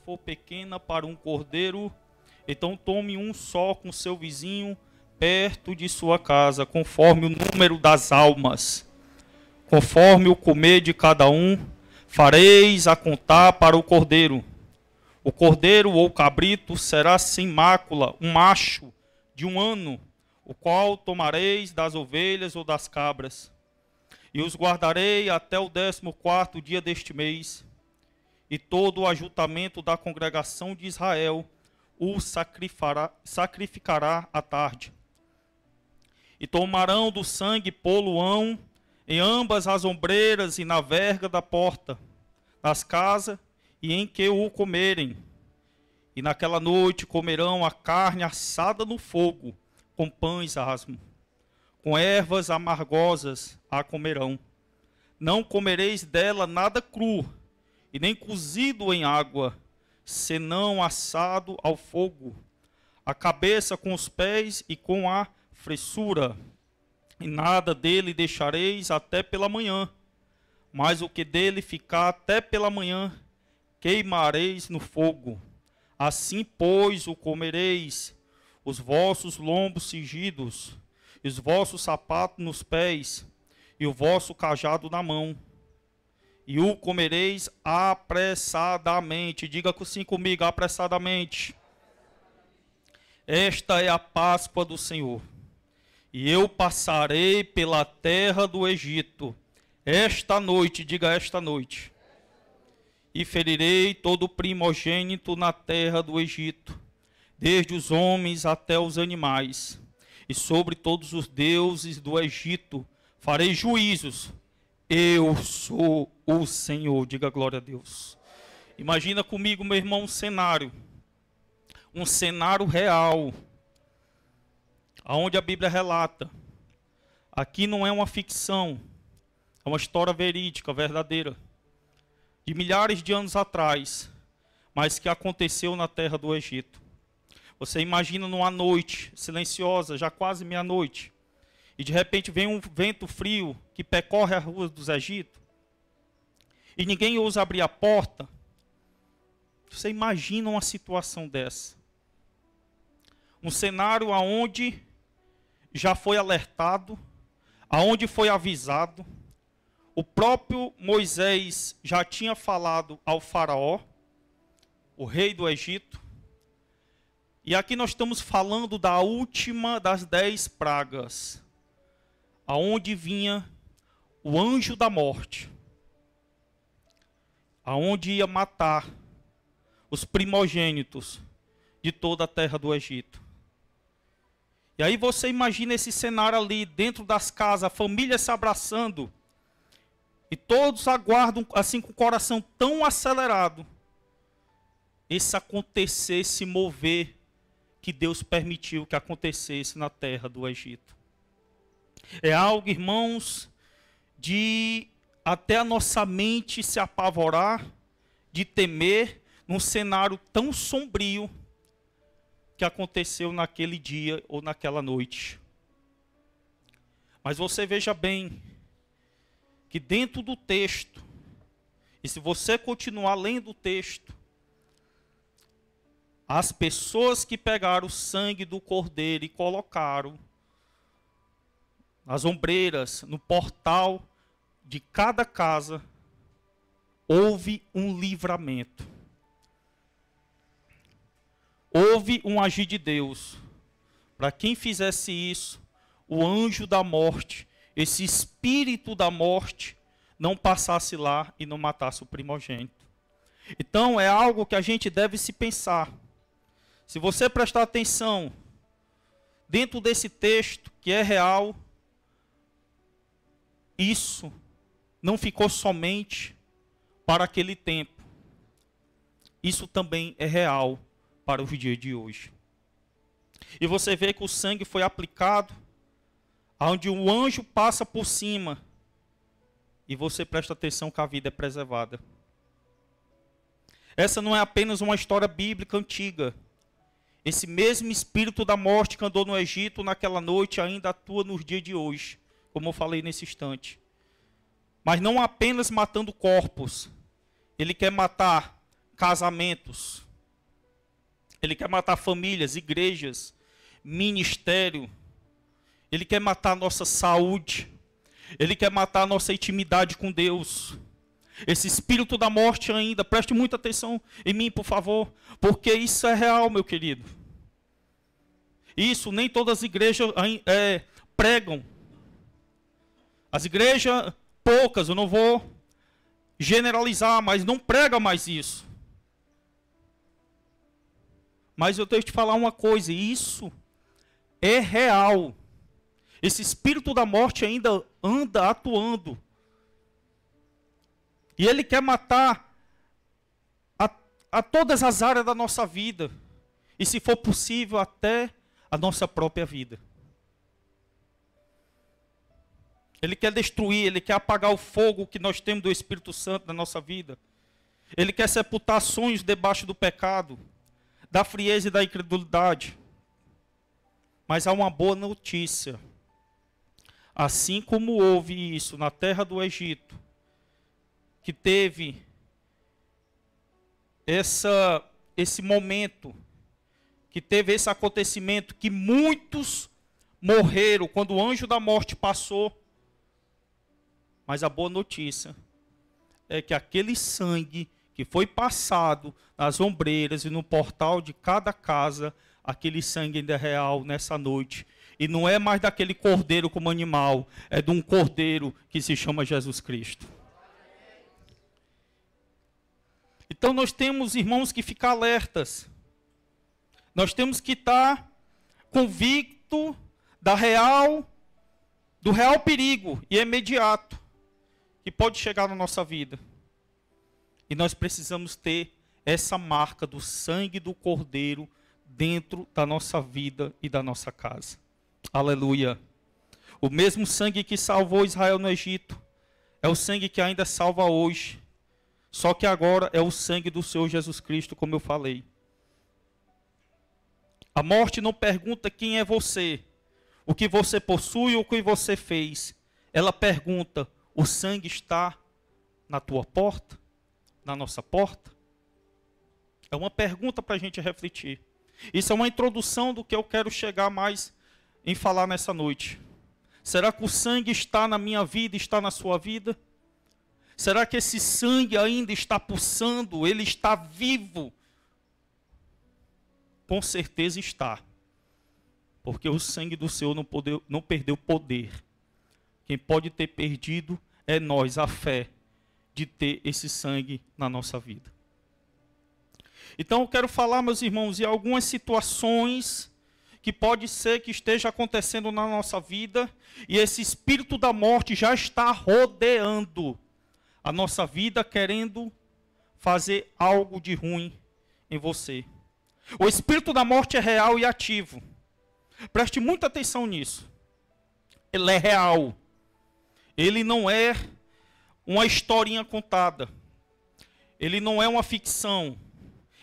for pequena para um cordeiro, então tome um só com seu vizinho perto de sua casa, conforme o número das almas. Conforme o comer de cada um, fareis a contar para o cordeiro. O cordeiro ou cabrito será sem mácula, um macho de 1 ano, o qual tomareis das ovelhas ou das cabras. E os guardarei até o 14º dia deste mês. E todo o ajuntamento da congregação de Israel o sacrificará à tarde. E tomarão do sangue pô-lo-ão em ambas as ombreiras e na verga da porta, nas casas e em que o comerem. E naquela noite comerão a carne assada no fogo, com pães asmos. Com ervas amargosas a comerão. Não comereis dela nada cru, e nem cozido em água, senão assado ao fogo, a cabeça com os pés e com a fressura. E nada dele deixareis até pela manhã, mas o que dele ficar até pela manhã, queimareis no fogo. Assim, pois, o comereis, os vossos lombos cingidos, e os vossos sapatos nos pés, e o vosso cajado na mão. E o comereis apressadamente. Diga assim comigo, apressadamente. Esta é a Páscoa do Senhor. E eu passarei pela terra do Egito, esta noite, diga esta noite. E ferirei todo o primogênito na terra do Egito, desde os homens até os animais. E sobre todos os deuses do Egito farei juízos. Eu sou o Senhor. Diga glória a Deus. Imagina comigo, meu irmão, um cenário real, aonde a Bíblia relata. Aqui não é uma ficção, é uma história verídica, verdadeira, de milhares de anos atrás, mas que aconteceu na terra do Egito. Você imagina numa noite silenciosa, já quase meia-noite, e de repente vem um vento frio que percorre as ruas do Egito, e ninguém ousa abrir a porta. Você imagina uma situação dessa? Um cenário aonde já foi alertado, aonde foi avisado. O próprio Moisés já tinha falado ao faraó, o rei do Egito. E aqui nós estamos falando da última das 10 pragas, aonde vinha o anjo da morte, aonde ia matar os primogênitos de toda a terra do Egito. E aí você imagina esse cenário ali, dentro das casas, a família se abraçando, e todos aguardam, assim, com o coração tão acelerado, esse acontecer, esse mover, que Deus permitiu que acontecesse na terra do Egito. É algo, irmãos, de até a nossa mente se apavorar, de temer, num cenário tão sombrio que aconteceu naquele dia ou naquela noite. Mas você veja bem que dentro do texto, e se você continuar lendo o texto, as pessoas que pegaram o sangue do cordeiro e colocaram nas ombreiras, no portal de cada casa, houve um livramento. Houve um agir de Deus. Para quem fizesse isso, o anjo da morte, esse espírito da morte, não passasse lá e não matasse o primogênito. Então é algo que a gente deve se pensar. Se você prestar atenção, dentro desse texto, que é real, isso não ficou somente para aquele tempo. Isso também é real para os dias de hoje. E você vê que o sangue foi aplicado, onde o anjo passa por cima, e você presta atenção que a vida é preservada. Essa não é apenas uma história bíblica antiga. Esse mesmo espírito da morte que andou no Egito naquela noite ainda atua nos dias de hoje, como eu falei nesse instante. Mas não apenas matando corpos. Ele quer matar casamentos. Ele quer matar famílias, igrejas, ministério. Ele quer matar a nossa saúde. Ele quer matar a nossa intimidade com Deus. Esse espírito da morte ainda, preste muita atenção em mim, por favor, porque isso é real, meu querido. Isso nem todas as igrejas pregam. As igrejas, poucas, eu não vou generalizar, mas não prega mais isso. Mas eu tenho que te falar uma coisa, isso é real. Esse espírito da morte ainda anda atuando. E ele quer matar a todas as áreas da nossa vida. E se for possível, até a nossa própria vida. Ele quer destruir, ele quer apagar o fogo que nós temos do Espírito Santo na nossa vida. Ele quer sepultar sonhos debaixo do pecado, da frieza e da incredulidade. Mas há uma boa notícia. Assim como houve isso na terra do Egito, que teve esse momento, que teve esse acontecimento, que muitos morreram quando o anjo da morte passou. Mas a boa notícia é que aquele sangue que foi passado nas ombreiras e no portal de cada casa, aquele sangue ainda é real nessa noite. E não é mais daquele cordeiro como animal, é de um cordeiro que se chama Jesus Cristo. Então nós temos, irmãos, que ficar alertas. Nós temos que estar convictos do real perigo e imediato que pode chegar na nossa vida. E nós precisamos ter essa marca do sangue do Cordeiro dentro da nossa vida e da nossa casa. Aleluia. O mesmo sangue que salvou Israel no Egito é o sangue que ainda salva hoje. Só que agora é o sangue do Senhor Jesus Cristo, como eu falei. A morte não pergunta quem é você, o que você possui ou o que você fez. Ela pergunta: o sangue está na tua porta? Na nossa porta? É uma pergunta para a gente refletir. Isso é uma introdução do que eu quero chegar mais em falar nessa noite. Será que o sangue está na minha vida, está na sua vida? Será que esse sangue ainda está pulsando? Ele está vivo? Com certeza está. Porque o sangue do Senhor não perdeu poder. Quem pode ter perdido é nós, a fé de ter esse sangue na nossa vida. Então eu quero falar, meus irmãos, de algumas situações que pode ser que esteja acontecendo na nossa vida e esse espírito da morte já está rodeando a nossa vida, querendo fazer algo de ruim em você. O espírito da morte é real e ativo. Preste muita atenção nisso. Ele é real. Ele não é uma historinha contada. Ele não é uma ficção.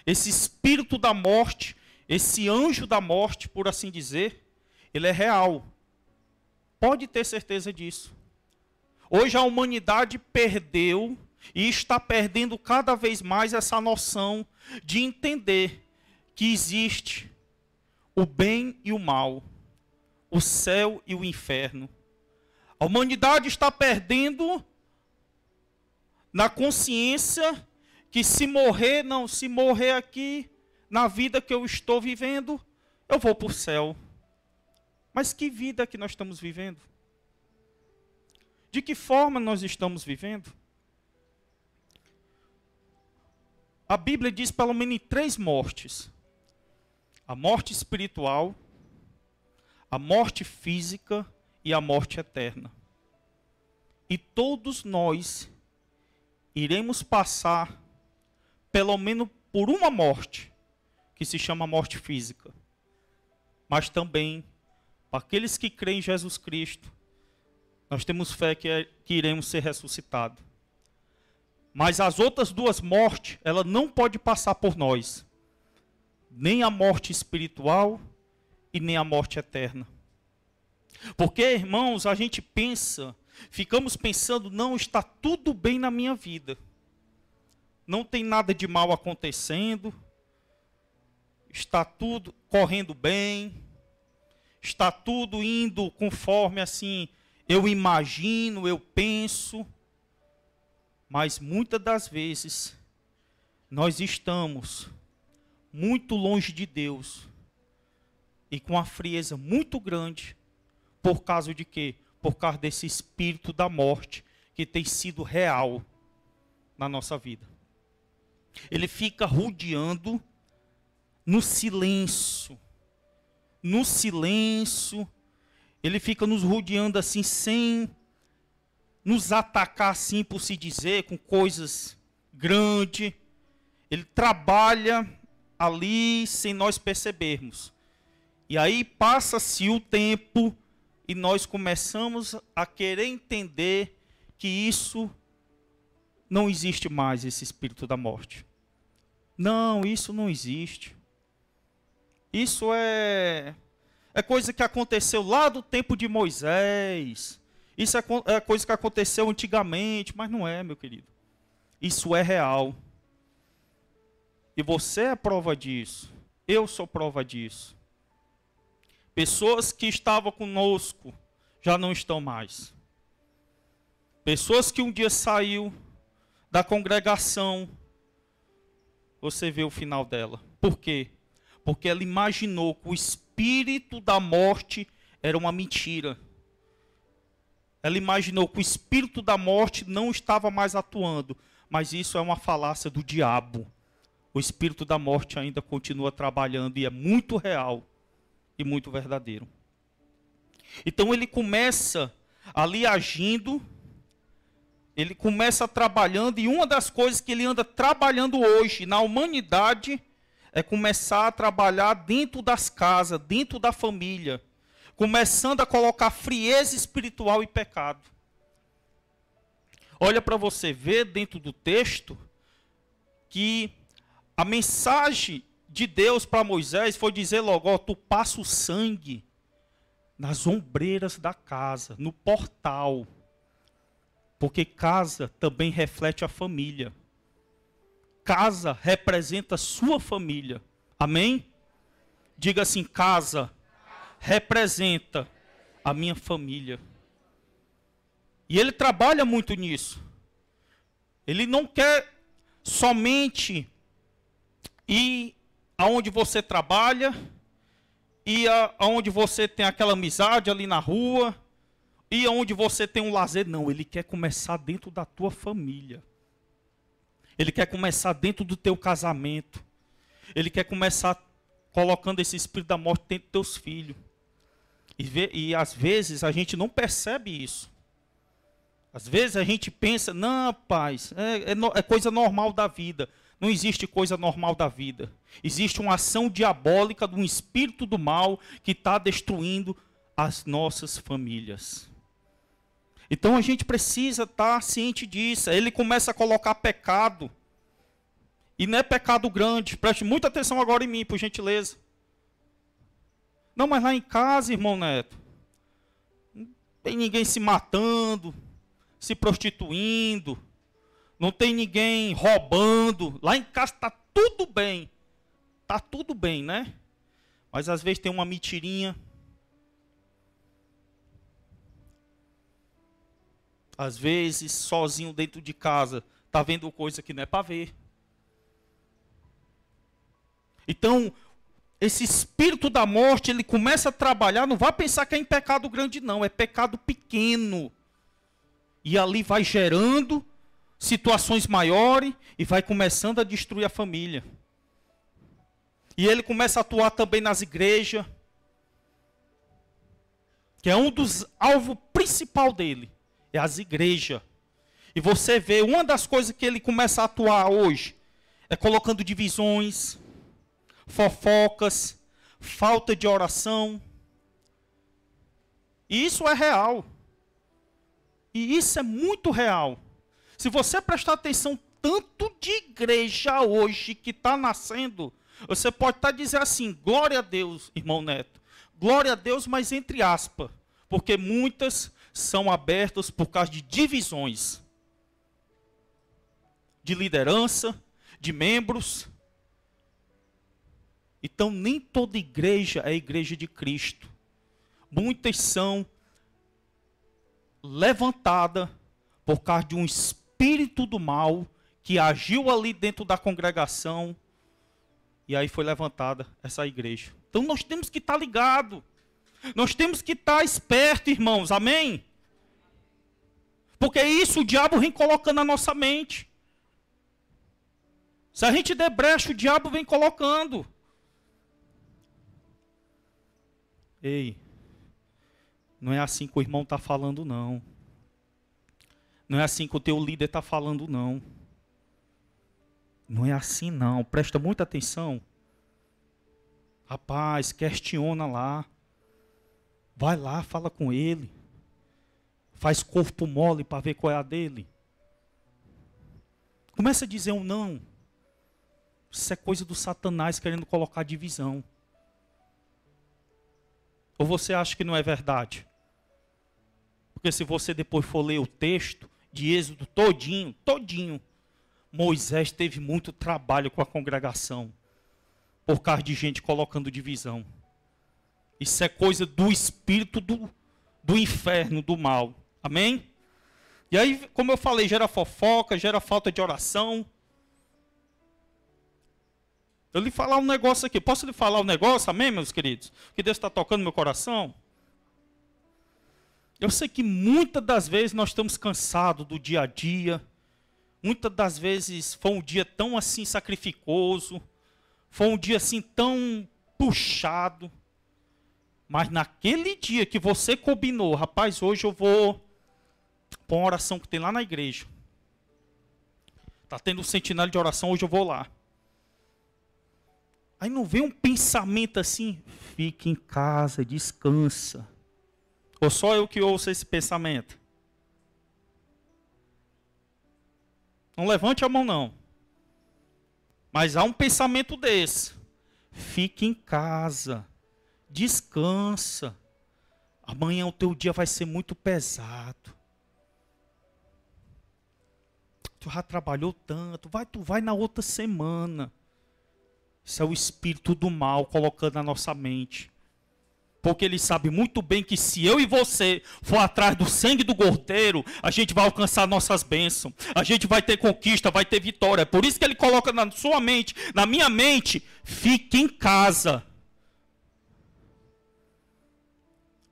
Esse espírito da morte, esse anjo da morte, por assim dizer, ele é real. Pode ter certeza disso. Hoje a humanidade perdeu e está perdendo cada vez mais essa noção de entender que existe o bem e o mal, o céu e o inferno. A humanidade está perdendo na consciência que se morrer aqui, na vida que eu estou vivendo, eu vou para o céu. Mas que vida que nós estamos vivendo? De que forma nós estamos vivendo? A Bíblia diz pelo menos 3 mortes. A morte espiritual, a morte física e a morte eterna. E todos nós iremos passar pelo menos por uma morte, que se chama morte física. Mas também, para aqueles que creem em Jesus Cristo, nós temos fé que iremos ser ressuscitados. Mas as outras 2 mortes, ela não pode passar por nós. Nem a morte espiritual e nem a morte eterna. Porque, irmãos, a gente pensa, ficamos pensando, não, está tudo bem na minha vida. não tem nada de mal acontecendo, está tudo correndo bem, está tudo indo conforme assim eu imagino, eu penso, mas muitas das vezes nós estamos muito longe de Deus e com uma frieza muito grande, por causa de quê? Por causa desse espírito da morte que tem sido real na nossa vida. Ele fica rodeando no silêncio. No silêncio, ele fica nos rodeando assim, sem nos atacar assim, por se dizer, com coisas grandes. Ele trabalha ali sem nós percebermos. E aí passa-se o tempo e nós começamos a querer entender que isso não existe mais, esse espírito da morte. Não, isso não existe. Isso é coisa que aconteceu lá do tempo de Moisés. Isso é coisa que aconteceu antigamente, mas não é, meu querido. Isso é real. E você é prova disso. Eu sou prova disso. Pessoas que estavam conosco já não estão mais. Pessoas que um dia saiu da congregação, você vê o final dela. Por quê? Porque ela imaginou que o espírito da morte era uma mentira. Ela imaginou que o espírito da morte não estava mais atuando. Mas isso é uma falácia do diabo. O espírito da morte ainda continua trabalhando e é muito real e muito verdadeiro. Então ele começa ali agindo, ele começa trabalhando, e uma das coisas que ele anda trabalhando hoje na humanidade é começar a trabalhar dentro das casas, dentro da família, começando a colocar frieza espiritual e pecado. Olha para você ver dentro do texto que a mensagem de Deus para Moisés foi dizer logo, ó, tu passa o sangue nas ombreiras da casa, no portal. Porque casa também reflete a família. Casa representa a sua família. Amém? Diga assim, casa representa a minha família. E ele trabalha muito nisso. Ele não quer somente ir aonde você trabalha, ir aonde você tem aquela amizade ali na rua, ir aonde você tem um lazer. Não, ele quer começar dentro da tua família. Ele quer começar dentro do teu casamento. Ele quer começar colocando esse espírito da morte dentro dos teus filhos. E às vezes a gente não percebe isso. Às vezes a gente pensa, não, rapaz, é coisa normal da vida. Não existe coisa normal da vida. Existe uma ação diabólica de um espírito do mal que está destruindo as nossas famílias. Então a gente precisa estar ciente disso. Ele começa a colocar pecado. E não é pecado grande. Preste muita atenção agora em mim, por gentileza. Não, mas lá em casa, irmão Neto, não tem ninguém se matando, se prostituindo, não tem ninguém roubando. Lá em casa está tudo bem. Está tudo bem, né? Mas às vezes tem uma mentirinha. Às vezes, sozinho dentro de casa, está vendo coisa que não é para ver. Então, esse espírito da morte, ele começa a trabalhar, não vai pensar que é em pecado grande não, é pecado pequeno. E ali vai gerando situações maiores e vai começando a destruir a família. E ele começa a atuar também nas igrejas, que é um dos alvos principal dele, é as igrejas. E você vê, uma das coisas que ele começa a atuar hoje, é colocando divisões, fofocas, falta de oração. E isso é real. E isso é muito real. Se você prestar atenção, tanto de igreja hoje que está nascendo, você pode estar dizendo assim, glória a Deus, irmão Neto. Glória a Deus, mas entre aspas. Porque muitas são abertas por causa de divisões. de liderança, de membros. Então, nem toda igreja é a igreja de Cristo. Muitas são levantadas por causa de um espírito do mal que agiu ali dentro da congregação. E aí foi levantada essa igreja. Então, nós temos que estar ligados. Nós temos que estar espertos, irmãos. Amém? Porque isso o diabo vem colocando na nossa mente. Se a gente der brecha, o diabo vem colocando. Ei, não é assim que o irmão está falando, não. Não é assim que o teu líder está falando, não. Não é assim, não. Presta muita atenção. Rapaz, questiona lá. Vai lá, fala com ele. Faz corpo mole para ver qual é a dele. Começa a dizer um não. Isso é coisa do Satanás querendo colocar divisão. Ou você acha que não é verdade? Porque se você depois for ler o texto de Êxodo todinho, Moisés teve muito trabalho com a congregação. Por causa de gente colocando divisão. Isso é coisa do espírito do inferno, do mal. Amém? E aí, como eu falei, gera fofoca, gera falta de oração. Eu lhe falar um negócio aqui. Posso lhe falar um negócio, amém, meus queridos? Que Deus está tocando no meu coração. Eu sei que muitas das vezes nós estamos cansados do dia a dia. Muitas das vezes foi um dia tão assim sacrificoso. Foi um dia assim tão puxado. Mas naquele dia que você combinou, rapaz, hoje eu vou para uma oração que tem lá na igreja. Está tendo um sentinário de oração, hoje eu vou lá. Aí não vem um pensamento assim, fique em casa, descansa. Ou só eu que ouço esse pensamento? Não levante a mão não. Mas há um pensamento desse. Fique em casa, descansa. Amanhã o teu dia vai ser muito pesado. Tu já trabalhou tanto, tu vai na outra semana. Isso é o espírito do mal colocando na nossa mente. Porque ele sabe muito bem que se eu e você for atrás do sangue do Cordeiro, a gente vai alcançar nossas bênçãos. A gente vai ter conquista, vai ter vitória. É por isso que ele coloca na sua mente, na minha mente, fique em casa.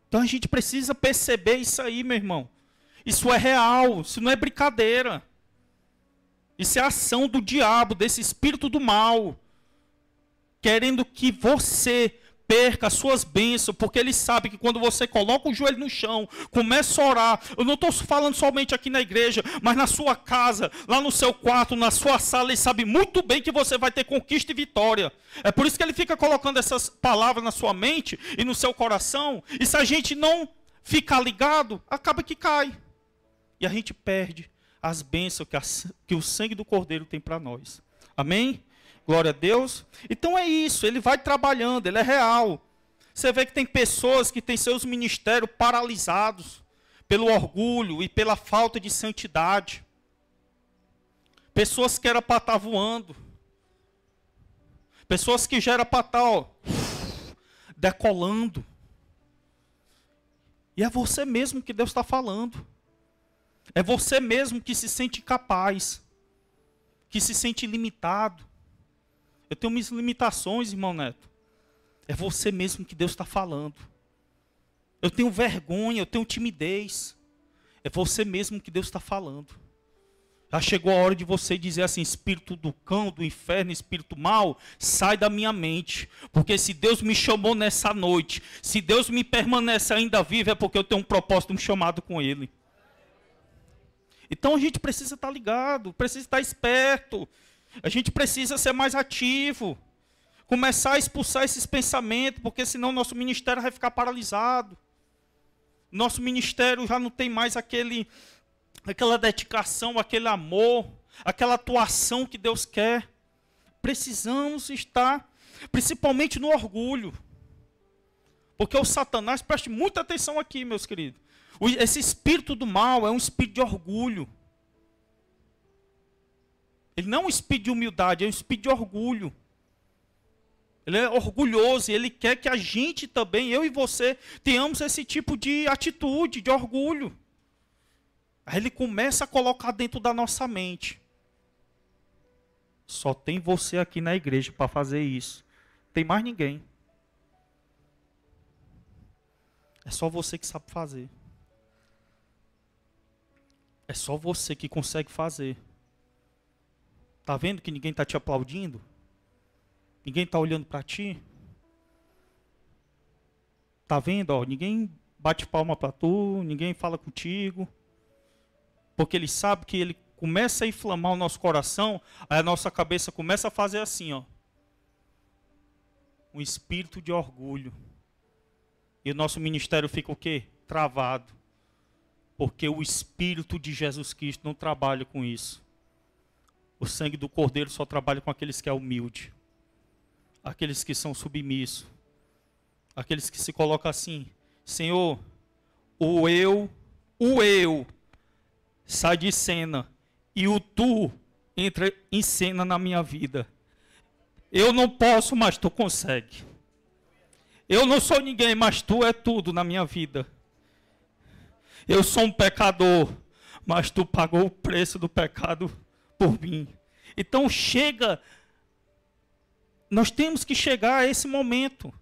Então a gente precisa perceber isso aí, meu irmão. Isso é real, isso não é brincadeira. Isso é a ação do diabo, desse espírito do mal. Querendo que você perca as suas bênçãos, porque ele sabe que quando você coloca o joelho no chão, começa a orar, eu não estou falando somente aqui na igreja, mas na sua casa, lá no seu quarto, na sua sala, ele sabe muito bem que você vai ter conquista e vitória. É por isso que ele fica colocando essas palavras na sua mente e no seu coração, e se a gente não ficar ligado, acaba que cai. E a gente perde as bênçãos que o sangue do Cordeiro tem para nós. Amém? Glória a Deus. Então é isso, ele vai trabalhando, ele é real. Você vê que tem pessoas que têm seus ministérios paralisados pelo orgulho e pela falta de santidade. Pessoas que eram para estar voando. Pessoas que já eram para estar decolando. E é você mesmo que Deus está falando. É você mesmo que se sente incapaz, que se sente limitado. Eu tenho minhas limitações, irmão Neto. É você mesmo que Deus está falando. Eu tenho vergonha, eu tenho timidez. É você mesmo que Deus está falando. Já chegou a hora de você dizer assim, espírito do cão, do inferno, espírito mau, sai da minha mente. Porque se Deus me chamou nessa noite, se Deus me permanece ainda vivo, é porque eu tenho um propósito, um chamado com Ele. Então a gente precisa estar ligado, precisa estar esperto. A gente precisa ser mais ativo. Começar a expulsar esses pensamentos, porque senão nosso ministério vai ficar paralisado. Nosso ministério já não tem mais aquela dedicação, aquele amor, aquela atuação que Deus quer. Precisamos estar, principalmente no orgulho. Porque o Satanás, preste muita atenção aqui, meus queridos. Esse espírito do mal é um espírito de orgulho. Ele não é um espírito de humildade, é um espírito de orgulho. Ele é orgulhoso e ele quer que a gente também, eu e você, tenhamos esse tipo de atitude, de orgulho. Aí ele começa a colocar dentro da nossa mente. Só tem você aqui na igreja para fazer isso. Tem mais ninguém. É só você que sabe fazer. É só você que consegue fazer. Tá vendo que ninguém está te aplaudindo? Ninguém está olhando para ti? Tá vendo? Ó, ninguém bate palma para tu, ninguém fala contigo. Porque ele sabe que ele começa a inflamar o nosso coração, aí a nossa cabeça começa a fazer assim, ó. Um espírito de orgulho. E o nosso ministério fica o quê? Travado. Porque o Espírito de Jesus Cristo não trabalha com isso. O sangue do Cordeiro só trabalha com aqueles que é humilde. Aqueles que são submissos. Aqueles que se colocam assim, Senhor, o eu sai de cena e o tu entra em cena na minha vida. Eu não posso, mas tu consegue. Eu não sou ninguém, mas tu é tudo na minha vida. Eu sou um pecador, mas tu pagou o preço do pecado por mim. Então nós temos que chegar a esse momento.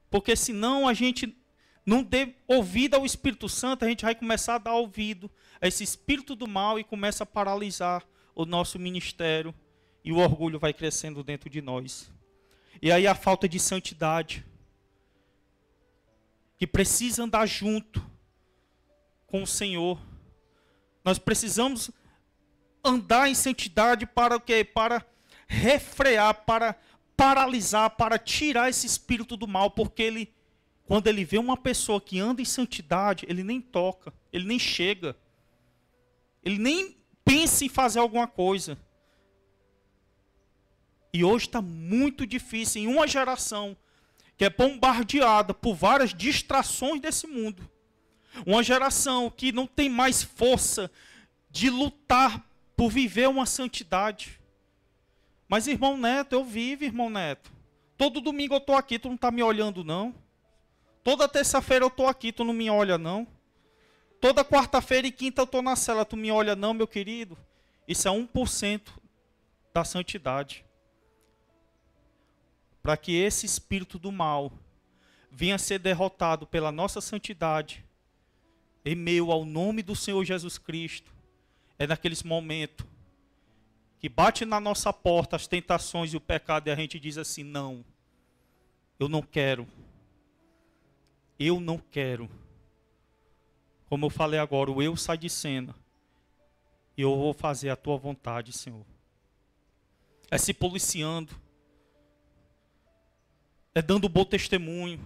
Porque senão a gente não dê ouvido ao Espírito Santo, a gente vai começar a dar ouvido a esse espírito do mal e começa a paralisar o nosso ministério e o orgulho vai crescendo dentro de nós. E aí a falta de santidade, que precisa andar junto com o Senhor. Nós precisamos andar em santidade para o quê? Para refrear, para paralisar, para tirar esse espírito do mal, porque quando ele vê uma pessoa que anda em santidade, ele nem toca, ele nem chega, ele nem pensa em fazer alguma coisa. E hoje está muito difícil, em uma geração que é bombardeada por várias distrações desse mundo, uma geração que não tem mais força de lutar por viver uma santidade. Mas, irmão Neto, eu vivo, irmão Neto. Todo domingo eu estou aqui, tu não está me olhando, não. Toda terça-feira eu estou aqui, tu não me olha, não. Toda quarta-feira e quinta eu estou na cela, tu me olha, não, meu querido. Isso é 1% da santidade. Para que esse espírito do mal venha a ser derrotado pela nossa santidade, em meio ao nome do Senhor Jesus Cristo, é naqueles momentos que bate na nossa porta as tentações e o pecado e a gente diz assim, não, eu não quero. Eu não quero. Como eu falei agora, o eu sai de cena. E eu vou fazer a tua vontade, Senhor. É se policiando. É dando bom testemunho.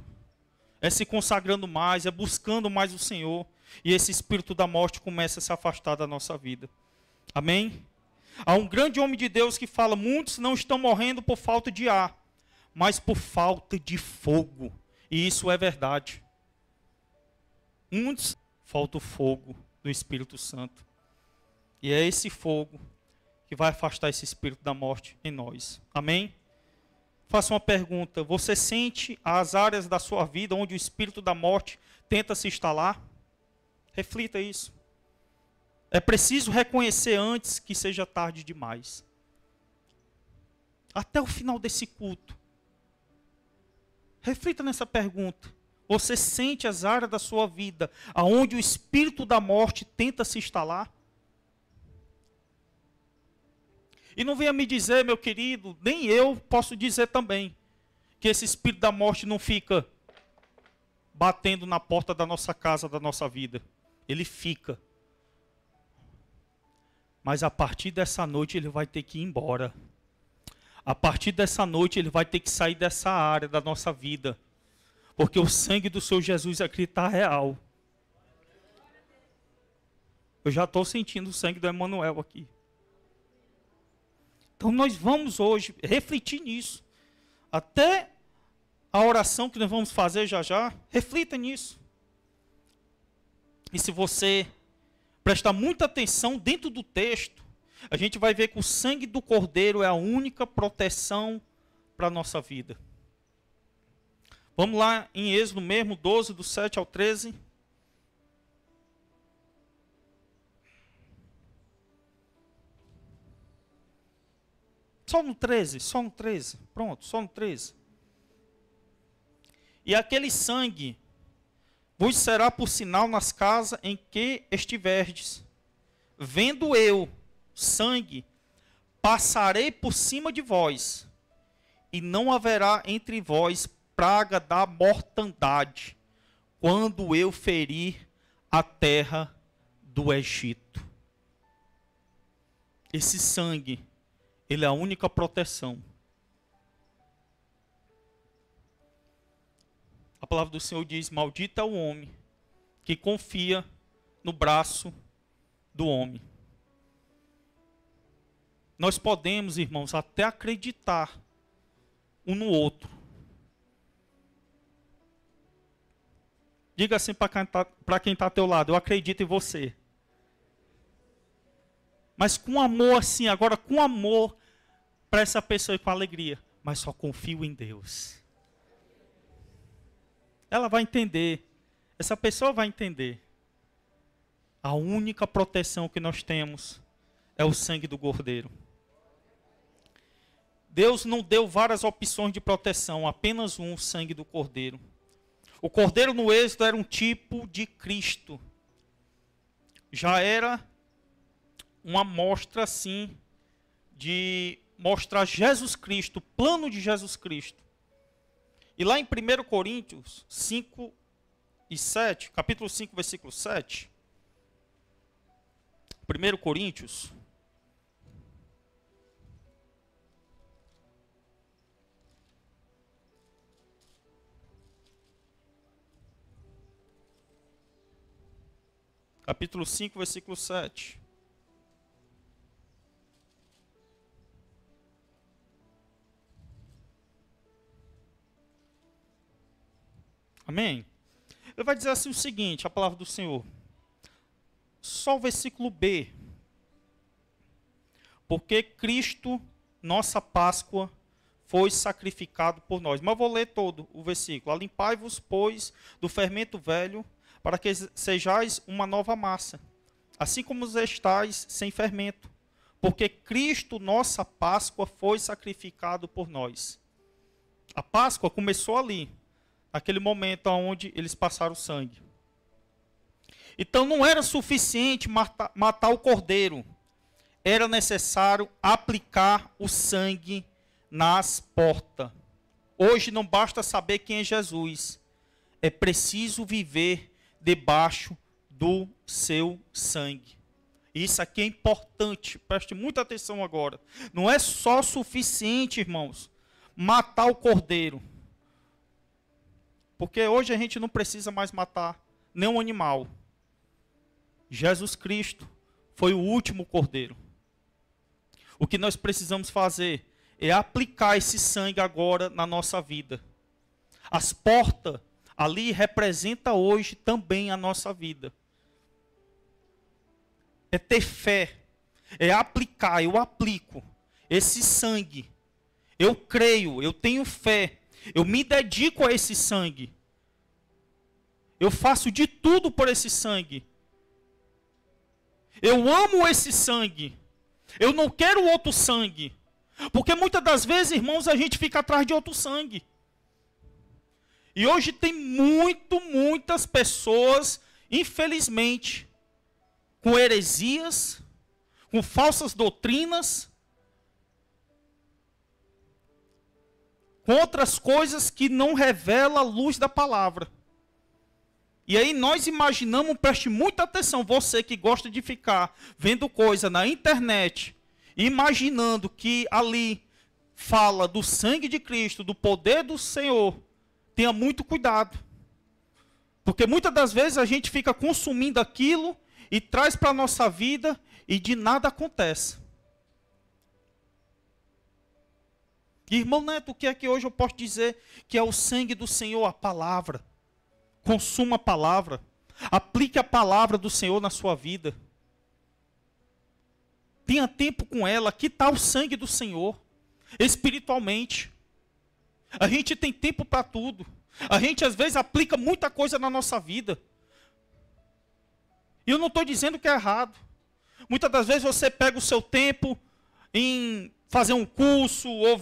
É se consagrando mais, é buscando mais o Senhor. E esse espírito da morte começa a se afastar da nossa vida. Amém? Há um grande homem de Deus que fala, muitos não estão morrendo por falta de ar, mas por falta de fogo. E isso é verdade. Muitos falta o fogo do Espírito Santo. E é esse fogo que vai afastar esse espírito da morte em nós. Amém? Faça uma pergunta. Você sente as áreas da sua vida onde o espírito da morte tenta se instalar? Reflita isso. É preciso reconhecer antes que seja tarde demais. Até o final desse culto. Reflita nessa pergunta. Você sente as áreas da sua vida aonde o espírito da morte tenta se instalar? E não venha me dizer, meu querido, nem eu posso dizer também, que esse espírito da morte não fica batendo na porta da nossa casa, da nossa vida. Ele fica. Mas a partir dessa noite ele vai ter que ir embora. A partir dessa noite ele vai ter que sair dessa área da nossa vida. Porque o sangue do Senhor Jesus aqui está real. Eu já estou sentindo o sangue do Emanuel aqui. Então nós vamos hoje refletir nisso. Até a oração que nós vamos fazer já já, reflita nisso. E se você prestar muita atenção dentro do texto, a gente vai ver que o sangue do Cordeiro é a única proteção para a nossa vida. Vamos lá em Êxodo mesmo, 12, do 7 ao 13. Só no 13, só no 13. Pronto, só no 13. E aquele sangue vos será por sinal nas casas em que estiverdes. Vendo eu sangue, passarei por cima de vós, e não haverá entre vós praga da mortandade, quando eu ferir a terra do Egito. Esse sangue, ele é a única proteção. A palavra do Senhor diz: maldito é o homem que confia no braço do homem. Nós podemos, irmãos, até acreditar um no outro. Diga assim para quem está ao teu lado: eu acredito em você. Mas com amor assim, agora com amor para essa pessoa e com alegria. Mas só confio em Deus. Ela vai entender. Essa pessoa vai entender. A única proteção que nós temos é o sangue do Cordeiro. Deus não deu várias opções de proteção, apenas um, o sangue do Cordeiro. O Cordeiro no Êxodo era um tipo de Cristo. Já era uma mostra assim, de mostrar Jesus Cristo, o plano de Jesus Cristo. E lá em 1 Coríntios 5 e 7, capítulo 5, versículo 7. 1 Coríntios. Capítulo 5, versículo 7. Amém? Ele vai dizer assim o seguinte, a palavra do Senhor. Só o versículo B. Porque Cristo, nossa Páscoa, foi sacrificado por nós. Mas eu vou ler todo o versículo. Alimpai-vos, pois, do fermento velho, para que sejais uma nova massa, assim como estáis sem fermento. Porque Cristo, nossa Páscoa, foi sacrificado por nós. A Páscoa começou ali, naquele momento onde eles passaram o sangue. Então não era suficiente matar o cordeiro. Era necessário aplicar o sangue nas portas. Hoje não basta saber quem é Jesus. É preciso viver debaixo do seu sangue. Isso aqui é importante. Preste muita atenção agora. Não é só suficiente, irmãos, matar o cordeiro. Porque hoje a gente não precisa mais matar nenhum animal. Jesus Cristo foi o último cordeiro. O que nós precisamos fazer é aplicar esse sangue agora na nossa vida. As portas ali representam hoje também a nossa vida. É ter fé, é aplicar, eu aplico esse sangue. Eu creio, eu tenho fé. Eu me dedico a esse sangue. Eu faço de tudo por esse sangue. Eu amo esse sangue. Eu não quero outro sangue. Porque muitas das vezes, irmãos, a gente fica atrás de outro sangue. E hoje tem muitas pessoas, infelizmente, com heresias, com falsas doutrinas, com outras coisas que não revelam a luz da palavra. E aí nós imaginamos, preste muita atenção, você que gosta de ficar vendo coisa na internet, imaginando que ali fala do sangue de Cristo, do poder do Senhor, tenha muito cuidado. Porque muitas das vezes a gente fica consumindo aquilo e traz para a nossa vida e de nada acontece. Irmão Neto, o que é que hoje eu posso dizer que é o sangue do Senhor, a palavra? Consuma a palavra. Aplique a palavra do Senhor na sua vida. Tenha tempo com ela. Que tal o sangue do Senhor? Espiritualmente. A gente tem tempo para tudo. A gente às vezes aplica muita coisa na nossa vida. E eu não estou dizendo que é errado. Muitas das vezes você pega o seu tempo em fazer um curso, ou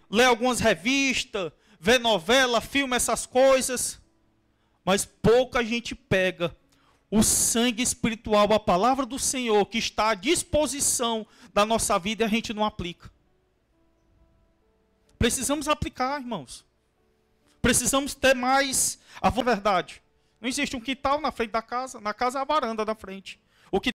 ler algumas revistas, ver novela, filme, essas coisas. Mas pouca gente pega o sangue espiritual, a palavra do Senhor, que está à disposição da nossa vida, e a gente não aplica. Precisamos aplicar, irmãos. Precisamos ter mais a verdade. Não existe um quintal na frente da casa, na casa é a varanda da frente.